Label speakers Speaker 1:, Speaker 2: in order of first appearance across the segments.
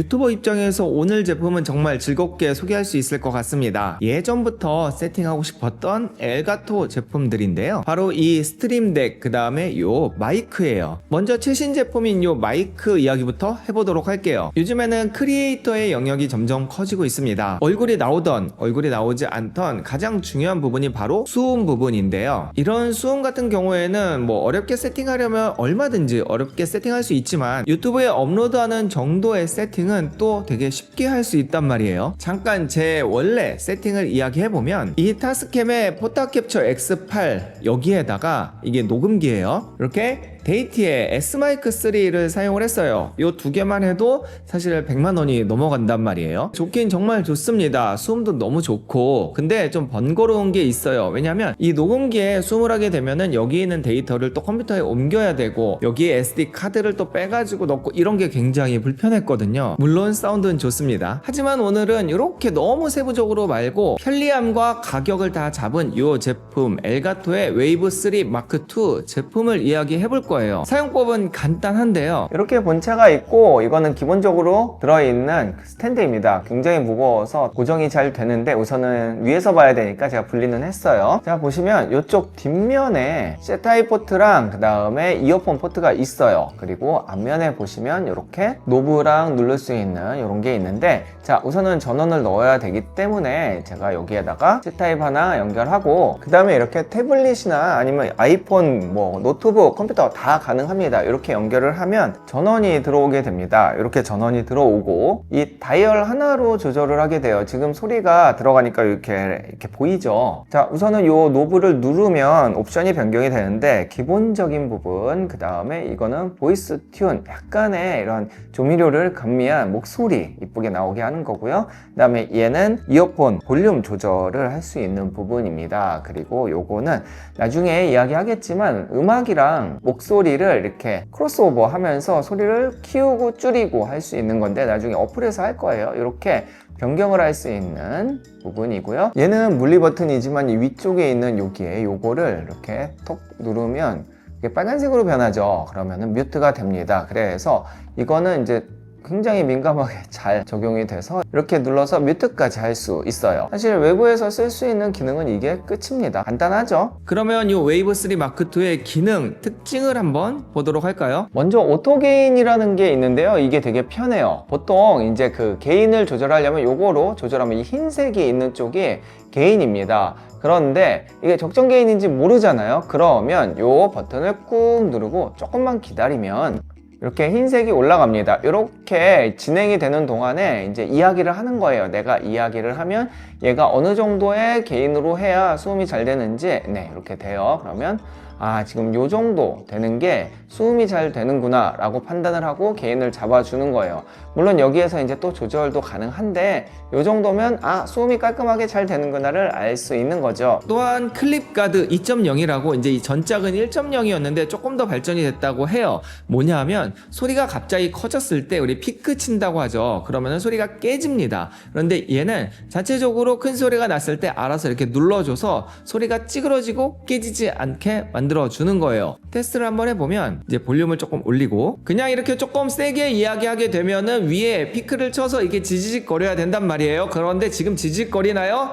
Speaker 1: 유튜버 입장에서 오늘 제품은 정말 즐겁게 소개할 수 있을 것 같습니다. 예전부터 세팅하고 싶었던 엘가토 제품들인데요. 바로 이 스트림덱, 그 다음에 요 마이크예요. 먼저 최신 제품인 요 마이크 이야기부터 해보도록 할게요. 요즘에는 크리에이터의 영역이 점점 커지고 있습니다. 얼굴이 나오던 얼굴이 나오지 않던 가장 중요한 부분이 바로 수음 부분인데요. 이런 수음 같은 경우에는 뭐 어렵게 세팅하려면 얼마든지 어렵게 세팅할 수 있지만 유튜브에 업로드하는 정도의 세팅은 또 되게 쉽게 할 수 있단 말이에요. 잠깐 제 원래 세팅을 이야기해보면 이 타스캠의 포타캡처 X8 여기에다가 이게 녹음기예요. 이렇게 데이티의 S마이크3를 사용을 했어요. 이 두 개만 해도 사실 100만원이 넘어간단 말이에요. 좋긴 정말 좋습니다. 수음도 너무 좋고, 근데 좀 번거로운 게 있어요. 왜냐면 이 녹음기에 수음을 하게 되면은 여기 있는 데이터를 또 컴퓨터에 옮겨야 되고, 여기에 SD 카드를 또 빼가지고 넣고, 이런 게 굉장히 불편했거든요. 물론 사운드는 좋습니다. 하지만 오늘은 이렇게 너무 세부적으로 말고 편리함과 가격을 다 잡은 이 제품 엘가토의 웨이브3 마크2 제품을 이야기해 볼 거예요. 사용법은 간단한데요. 이렇게 본체가 있고, 이거는 기본적으로 들어있는 스탠드입니다. 굉장히 무거워서 고정이 잘 되는데 우선은 위에서 봐야 되니까 제가 분리는 했어요. 자, 보시면 이쪽 뒷면에 셋타입 포트랑 그 다음에 이어폰 포트가 있어요. 그리고 앞면에 보시면 이렇게 노브랑 누를 수 있는 이런 게 있는데, 자, 우선은 전원을 넣어야 되기 때문에 제가 여기에다가 셋타입 하나 연결하고, 그 다음에 이렇게 태블릿이나 아니면 아이폰, 뭐 노트북, 컴퓨터 다 가능합니다. 이렇게 연결을 하면 전원이 들어오게 됩니다. 이렇게 전원이 들어오고, 이 다이얼 하나로 조절을 하게 돼요. 지금 소리가 들어가니까 이렇게 보이죠. 자, 우선은 이 노브를 누르면 옵션이 변경이 되는데, 기본적인 부분, 그 다음에 이거는 보이스 튠, 약간의 이런 조미료를 감미한 목소리 이쁘게 나오게 하는 거고요. 그 다음에 얘는 이어폰 볼륨 조절을 할 수 있는 부분입니다. 그리고 요거는 나중에 이야기하겠지만 음악이랑 목소리를 이렇게 크로스오버 하면서 소리를 키우고 줄이고 할 수 있는 건데, 나중에 어플에서 할 거예요. 이렇게 변경을 할 수 있는 부분이고요. 얘는 물리 버튼이지만 이 위쪽에 있는 여기에 요거를 이렇게 톡 누르면 이게 빨간색으로 변하죠. 그러면은 뮤트가 됩니다. 그래서 이거는 이제 굉장히 민감하게 잘 적용이 돼서 이렇게 눌러서 뮤트까지 할 수 있어요. 사실 외부에서 쓸 수 있는 기능은 이게 끝입니다. 간단하죠? 그러면 이 웨이브3 마크2의 기능, 특징을 한번 보도록 할까요? 먼저 오토 게인이라는 게 있는데요. 이게 되게 편해요. 보통 이제 그 게인을 조절하려면 요거로 조절하면 이 흰색이 있는 쪽이 게인입니다. 그런데 이게 적정 게인인지 모르잖아요. 그러면 요 버튼을 꾹 누르고 조금만 기다리면 이렇게 흰색이 올라갑니다. 이렇게 진행이 되는 동안에 이제 이야기를 하는 거예요. 내가 이야기를 하면 얘가 어느 정도의 게인으로 해야 수음이 잘 되는지, 네, 이렇게 돼요. 그러면 아, 지금 요 정도 되는 게 수음이 잘 되는구나 라고 판단을 하고 게인을 잡아주는 거예요. 물론 여기에서 이제 또 조절도 가능한데, 요 정도면 아, 수음이 깔끔하게 잘 되는구나를 알 수 있는 거죠. 또한 클립 가드 2.0이라고, 이제 이 전작은 1.0이었는데 조금 더 발전이 됐다고 해요. 뭐냐 하면 소리가 갑자기 커졌을 때 우리 피크 친다고 하죠. 그러면 소리가 깨집니다. 그런데 얘는 자체적으로 큰 소리가 났을 때 알아서 이렇게 눌러줘서 소리가 찌그러지고 깨지지 않게 만들어주는 거예요. 테스트를 한번 해보면 이제 볼륨을 조금 올리고, 그냥 이렇게 조금 세게 이야기하게 되면은 위에 피크를 쳐서 이게 지지직 거려야 된단 말이에요. 그런데 지금 지지직 거리나요?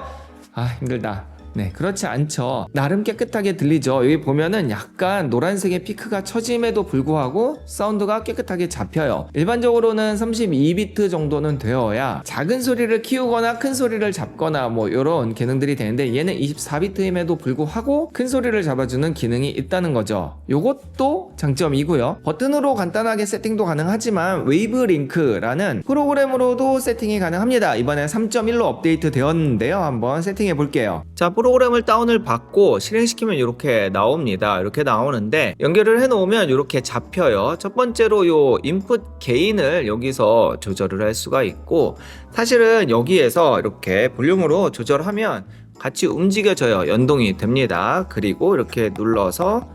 Speaker 1: 아, 힘들다. 네, 그렇지 않죠. 나름 깨끗하게 들리죠. 여기 보면은 약간 노란색의 피크가 쳐짐에도 불구하고 사운드가 깨끗하게 잡혀요. 일반적으로는 32비트 정도는 되어야 작은 소리를 키우거나 큰 소리를 잡거나 뭐 이런 기능들이 되는데, 얘는 24비트임에도 불구하고 큰 소리를 잡아주는 기능이 있다는 거죠. 요것도 장점이고요. 버튼으로 간단하게 세팅도 가능하지만 웨이브 링크라는 프로그램으로도 세팅이 가능합니다. 이번에 3.1로 업데이트 되었는데요. 한번 세팅해 볼게요. 자, 프로그램을 다운을 받고 실행시키면 이렇게 나옵니다. 이렇게 나오는데, 연결을 해놓으면 이렇게 잡혀요. 첫 번째로 요 인풋 게인을 여기서 조절을 할 수가 있고, 사실은 여기에서 이렇게 볼륨으로 조절하면 같이 움직여져요. 연동이 됩니다. 그리고 이렇게 눌러서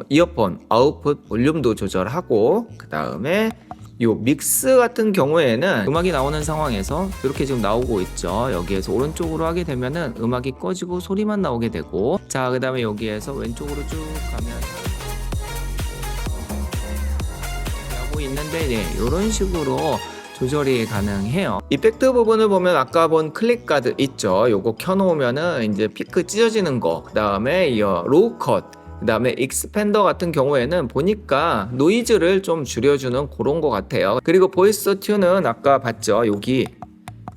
Speaker 1: 이어폰 아웃풋 볼륨도 조절하고, 그 다음에 요 믹스 같은 경우에는 음악이 나오는 상황에서 이렇게 지금 나오고 있죠. 여기에서 오른쪽으로 하게 되면은 음악이 꺼지고 소리만 나오게 되고, 자, 그 다음에 여기에서 왼쪽으로 쭉 가면 이렇게 하고 있는데, 네, 이런 식으로 조절이 가능해요. 이펙트 부분을 보면 아까 본 클릭 가드 있죠. 요거 켜놓으면은 이제 피크 찢어지는 거, 그 다음에 이 로우 컷, 그 다음에 익스펜더 같은 경우에는 보니까 노이즈를 좀 줄여주는 그런 거 같아요. 그리고 보이스 튠은 아까 봤죠.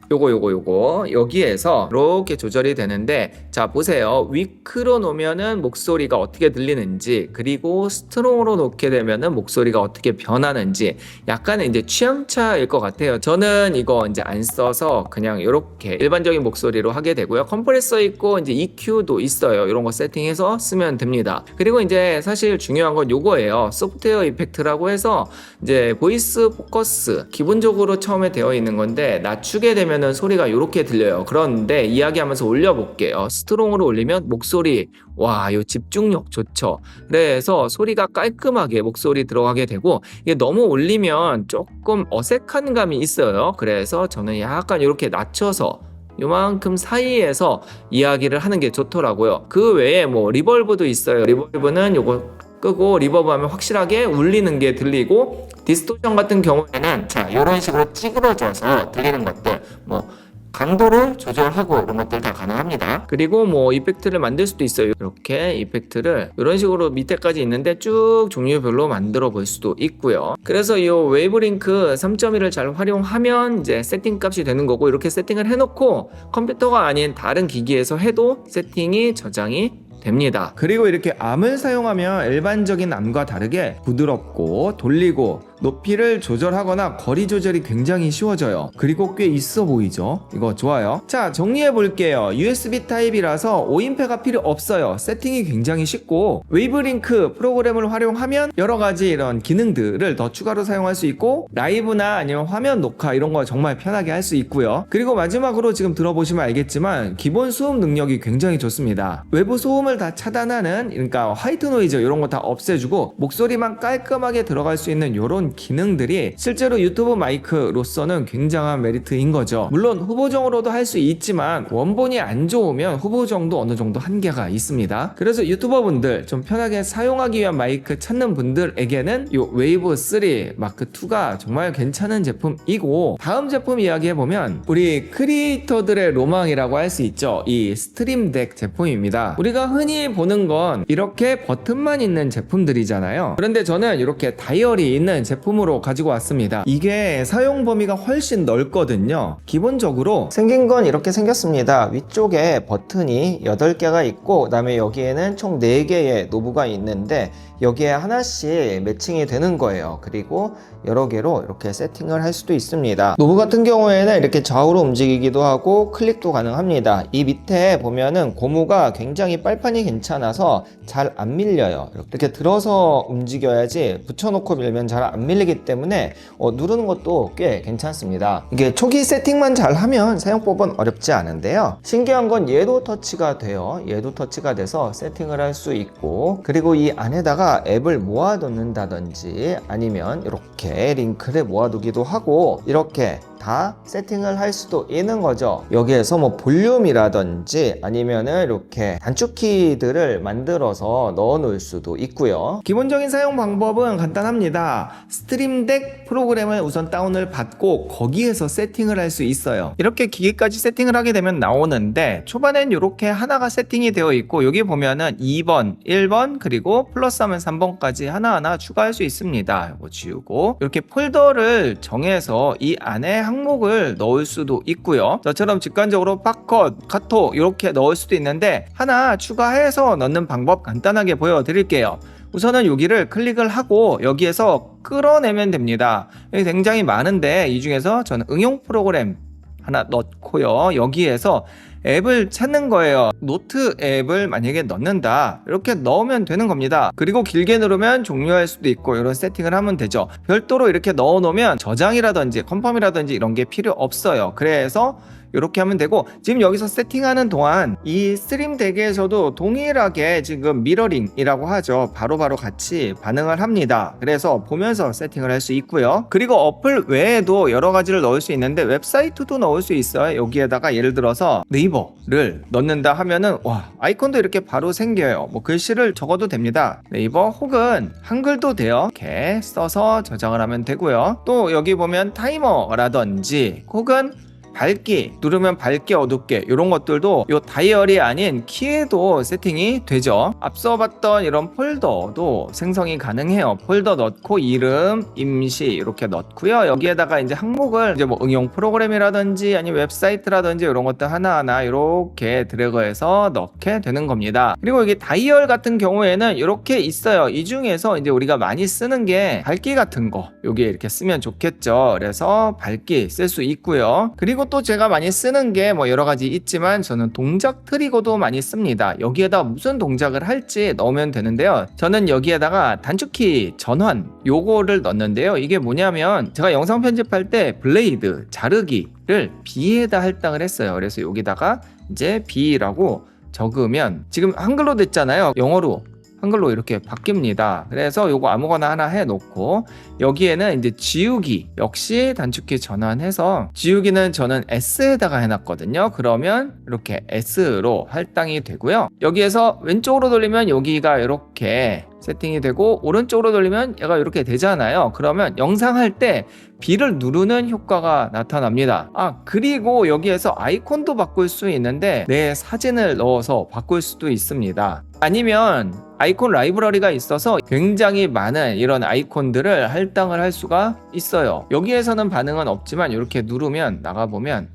Speaker 1: 요거 여기에서 이렇게 조절이 되는데, 자 보세요. 위크로 놓으면은 목소리가 어떻게 들리는지, 그리고 스트롱으로 놓게 되면은 목소리가 어떻게 변하는지 약간은 이제 취향차일 것 같아요. 저는 이거 이제 안 써서 그냥 이렇게 일반적인 목소리로 하게 되고요. 컴프레서 있고 이제 EQ도 있어요. 이런 거 세팅해서 쓰면 됩니다. 그리고 이제 사실 중요한 건 요거예요. 소프트웨어 이펙트라고 해서 이제 보이스 포커스 기본적으로 처음에 되어 있는 건데, 낮추게 되면 소리가 이렇게 들려요. 그런데 이야기하면서 올려볼게요. 스트롱으로 올리면 목소리, 와, 이 집중력 좋죠. 그래서 소리가 깔끔하게 목소리 들어가게 되고, 이게 너무 올리면 조금 어색한 감이 있어요. 그래서 저는 약간 이렇게 낮춰서 요만큼 사이에서 이야기를 하는 게 좋더라고요. 그 외에 뭐 리버브도 있어요. 리버브는 요거 끄고 리버브 하면 확실하게 울리는 게 들리고, 디스토션 같은 경우에는 자 이런 식으로 찌그러져서 들리는 것들, 뭐 강도를 조절하고 이런 것들 다 가능합니다. 그리고 뭐 이펙트를 만들 수도 있어요. 이렇게 이펙트를 이런 식으로 밑에까지 있는데 쭉 종류별로 만들어 볼 수도 있고요. 그래서 이 웨이브링크 3.1을 잘 활용하면 이제 세팅 값이 되는 거고, 이렇게 세팅을 해놓고 컴퓨터가 아닌 다른 기기에서 해도 세팅이 저장이 됩니다. 그리고 이렇게 암을 사용하면 일반적인 암과 다르게 부드럽고 돌리고 높이를 조절하거나 거리 조절이 굉장히 쉬워져요. 그리고 꽤 있어 보이죠? 이거 좋아요. 자, 정리해 볼게요. USB 타입이라서 5인패가 필요 없어요. 세팅이 굉장히 쉽고, 웨이브링크 프로그램을 활용하면 여러 가지 이런 기능들을 더 추가로 사용할 수 있고, 라이브나 아니면 화면 녹화 이런 거 정말 편하게 할 수 있고요. 그리고 마지막으로 지금 들어보시면 알겠지만 기본 소음 능력이 굉장히 좋습니다. 외부 소음을 다 차단하는, 그러니까 화이트 노이즈 이런 거 다 없애주고 목소리만 깔끔하게 들어갈 수 있는 이런 기능들이 실제로 유튜브 마이크로서는 굉장한 메리트인 거죠. 물론 후보정으로도 할 수 있지만 원본이 안 좋으면 후보정도 어느 정도 한계가 있습니다. 그래서 유튜버분들 좀 편하게 사용하기 위한 마이크 찾는 분들에게는 이 웨이브 3 마크 2가 정말 괜찮은 제품이고, 다음 제품 이야기해보면 우리 크리에이터들의 로망이라고 할 수 있죠. 이 스트림덱 제품입니다. 우리가 흔히 보는 건 이렇게 버튼만 있는 제품들이잖아요. 그런데 저는 이렇게 다이얼이 있는 제품으로 가지고 왔습니다. 이게 사용 범위가 훨씬 넓거든요. 기본적으로 생긴 건 이렇게 생겼습니다. 위쪽에 버튼이 8개가 있고, 그 다음에 여기에는 총 4개의 노브가 있는데 여기에 하나씩 매칭이 되는 거예요. 그리고 여러 개로 이렇게 세팅을 할 수도 있습니다. 노브 같은 경우에는 이렇게 좌우로 움직이기도 하고 클릭도 가능합니다. 이 밑에 보면은 고무가 굉장히 빨판이 괜찮아서 잘 안 밀려요. 이렇게 들어서 움직여야지 붙여놓고 밀면 잘 안 밀리기 때문에 누르는 것도 꽤 괜찮습니다. 이게 초기 세팅만 잘 하면 사용법은 어렵지 않은데요. 신기한 건 얘도 터치가 돼요. 얘도 터치가 돼서 세팅을 할 수 있고, 그리고 이 안에다가 앱을 모아놓는다든지 아니면 이렇게 링크를 모아두기도 하고, 이렇게 다 세팅을 할 수도 있는 거죠. 여기에서 뭐 볼륨이라든지 아니면은 이렇게 단축키들을 만들어서 넣어 놓을 수도 있고요. 기본적인 사용 방법은 간단합니다. 스트림덱 프로그램을 우선 다운을 받고 거기에서 세팅을 할 수 있어요. 이렇게 기기까지 세팅을 하게 되면 나오는데, 초반엔 이렇게 하나가 세팅이 되어 있고, 여기 보면은 2번, 1번, 그리고 플러스하면 3번까지 하나하나 추가할 수 있습니다. 이거 지우고 이렇게 폴더를 정해서 이 안에 항목을 넣을 수도 있고요. 저처럼 직관적으로 팝컷, 카톡 이렇게 넣을 수도 있는데, 하나 추가해서 넣는 방법 간단하게 보여드릴게요. 우선은 여기를 클릭을 하고 여기에서 끌어내면 됩니다. 여기 굉장히 많은데 이 중에서 저는 응용 프로그램 하나 넣고요. 여기에서 앱을 찾는 거예요. 노트 앱을 만약에 넣는다, 이렇게 넣으면 되는 겁니다. 그리고 길게 누르면 종료할 수도 있고 이런 세팅을 하면 되죠. 별도로 이렇게 넣어 놓으면 저장이라든지 컨펌이라든지 이런 게 필요 없어요. 그래서 이렇게 하면 되고, 지금 여기서 세팅하는 동안 이 스트림덱에서도 동일하게 지금 미러링이라고 하죠. 바로바로 같이 반응을 합니다. 그래서 보면서 세팅을 할 수 있고요. 그리고 어플 외에도 여러 가지를 넣을 수 있는데 웹사이트도 넣을 수 있어요. 여기에다가 예를 들어서 네이버 네이버를 넣는다 하면은 와, 아이콘도 이렇게 바로 생겨요. 뭐 글씨를 적어도 됩니다. 네이버 혹은 한글도 돼요. 이렇게 써서 저장을 하면 되고요. 또 여기 보면 타이머라든지 혹은 밝기 누르면 밝게 어둡게 이런 것들도 요 다이얼이 아닌 키에도 세팅이 되죠. 앞서 봤던 이런 폴더도 생성이 가능해요. 폴더 넣고 이름, 임시 이렇게 넣고요. 여기에다가 이제 항목을 이제 뭐 응용 프로그램이라든지 아니면 웹사이트라든지 이런 것들 하나하나 이렇게 드래그해서 넣게 되는 겁니다. 그리고 여기 다이얼 같은 경우에는 이렇게 있어요. 이 중에서 이제 우리가 많이 쓰는 게 밝기 같은 거 여기에 이렇게 쓰면 좋겠죠. 그래서 밝기 쓸 수 있고요. 그리고 또 제가 많이 쓰는 게 뭐 여러 가지 있지만 저는 동작 트리거도 많이 씁니다. 여기에다 무슨 동작을 할지 넣으면 되는데요. 저는 여기에다가 단축키 전환 요거를 넣는데요. 이게 뭐냐면 제가 영상 편집할 때 블레이드 자르기를 B에다 할당을 했어요. 그래서 여기다가 이제 B라고 적으면 지금 한글로 됐잖아요. 영어로 한글로 이렇게 바뀝니다. 그래서 요거 아무거나 하나 해놓고 여기에는 이제 지우기 역시 단축키 전환해서 지우기는 저는 S에다가 해놨거든요. 그러면 이렇게 S로 할당이 되고요. 여기에서 왼쪽으로 돌리면 여기가 이렇게 세팅이 되고 오른쪽으로 돌리면 얘가 이렇게 되잖아요. 그러면 영상 할 때 B를 누르는 효과가 나타납니다. 그리고 여기에서 아이콘도 바꿀 수 있는데 내 사진을 넣어서 바꿀 수도 있습니다. 아니면 아이콘 라이브러리가 있어서 굉장히 많은 이런 아이콘들을 할당을 할 수가 있어요. 여기에서는 반응은 없지만 이렇게 누르면 나가보면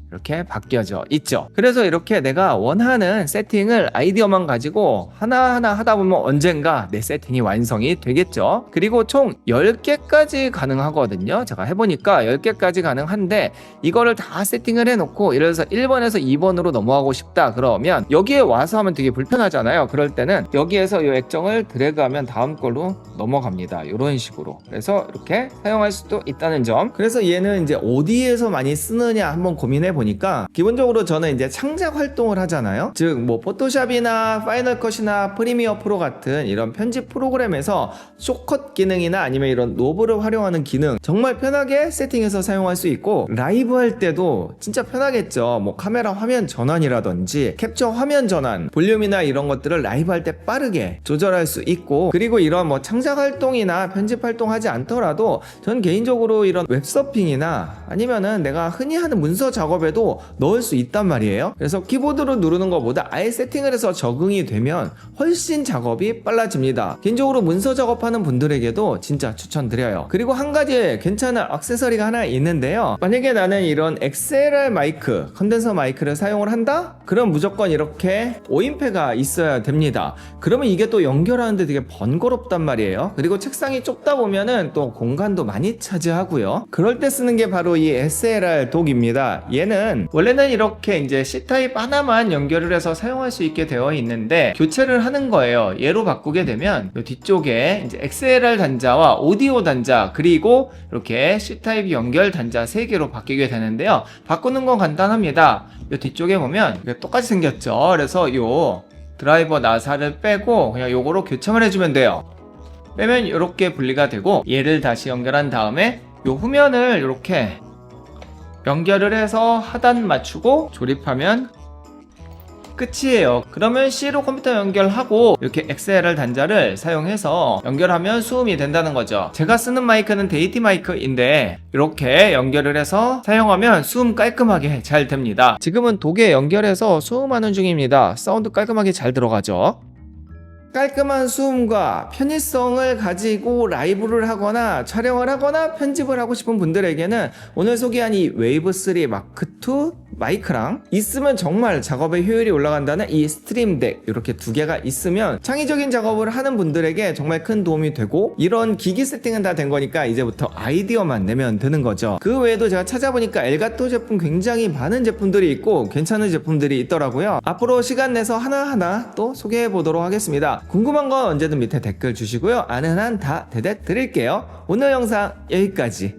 Speaker 1: 이렇게 바뀌어져 있죠. 그래서 이렇게 내가 원하는 세팅을 아이디어만 가지고 하나하나 하다 보면 언젠가 내 세팅이 완성이 되겠죠. 그리고 총 10개까지 가능하거든요. 제가 해보니까 10개까지 가능한데 이거를 다 세팅을 해놓고 예를 들어서 1번에서 2번으로 넘어가고 싶다 그러면 여기에 와서 하면 되게 불편하잖아요. 그럴 때는 여기에서 이 액정을 드래그하면 다음 걸로 넘어갑니다. 이런 식으로. 그래서 이렇게 사용할 수도 있다는 점. 그래서 얘는 이제 어디에서 많이 쓰느냐 한번 고민해 보니까 기본적으로 저는 이제 창작 활동을 하잖아요. 즉 뭐 포토샵이나 파이널 컷이나 프리미어 프로 같은 이런 편집 프로그램에서 숏컷 기능이나 아니면 이런 노브를 활용하는 기능 정말 편하게 세팅해서 사용할 수 있고 라이브 할 때도 진짜 편하겠죠. 뭐 카메라 화면 전환이라든지 캡처 화면 전환 볼륨이나 이런 것들을 라이브 할 때 빠르게 조절할 수 있고 그리고 이런 뭐 창작 활동이나 편집 활동 하지 않더라도 저는 개인적으로 이런 웹서핑이나 아니면은 내가 흔히 하는 문서 작업에 도 넣을 수 있단 말이에요. 그래서 키보드로 누르는 것보다 아예 세팅을 해서 적응이 되면 훨씬 작업이 빨라집니다. 개인적으로 문서 작업하는 분들에게도 진짜 추천드려요. 그리고 한 가지 괜찮은 액세서리가 하나 있는데요. 만약에 나는 이런 XLR 마이크, 컨덴서 마이크를 사용을 한다? 그럼 무조건 이렇게 오인패가 있어야 됩니다. 그러면 이게 또 연결하는데 되게 번거롭단 말이에요. 그리고 책상이 좁다 보면은 또 공간도 많이 차지하고요. 그럴 때 쓰는 게 바로 이 SLR 독입니다. 얘는 원래는 이렇게 이제 C타입 하나만 연결을 해서 사용할 수 있게 되어 있는데 교체를 하는 거예요. 얘로 바꾸게 되면 이 뒤쪽에 이제 XLR 단자와 오디오 단자 그리고 이렇게 C타입 연결 단자 3개로 바뀌게 되는데요. 바꾸는 건 간단합니다. 이 뒤쪽에 보면 똑같이 생겼죠. 그래서 이 드라이버 나사를 빼고 그냥 요거로 교체만 해주면 돼요. 빼면 이렇게 분리가 되고 얘를 다시 연결한 다음에 이 후면을 이렇게 연결을 해서 하단 맞추고 조립하면 끝이에요. 그러면 C로 컴퓨터 연결하고 이렇게 XLR 단자를 사용해서 연결하면 수음이 된다는 거죠. 제가 쓰는 마이크는 데이티 마이크인데 이렇게 연결을 해서 사용하면 수음 깔끔하게 잘 됩니다. 지금은 독에 연결해서 수음하는 중입니다. 사운드 깔끔하게 잘 들어가죠. 깔끔한 수음과 편의성을 가지고 라이브를 하거나 촬영을 하거나 편집을 하고 싶은 분들에게는 오늘 소개한 이 웨이브 3 마크2 마이크랑 있으면 정말 작업의 효율이 올라간다는 이 스트림 덱 이렇게 두 개가 있으면 창의적인 작업을 하는 분들에게 정말 큰 도움이 되고 이런 기기 세팅은 다 된 거니까 이제부터 아이디어만 내면 되는 거죠. 그 외에도 제가 찾아보니까 엘가토 제품 굉장히 많은 제품들이 있고 괜찮은 제품들이 있더라고요. 앞으로 시간 내서 하나하나 또 소개해 보도록 하겠습니다. 궁금한 건 언제든 밑에 댓글 주시고요. 아는 한 다 대댓 드릴게요. 오늘 영상 여기까지.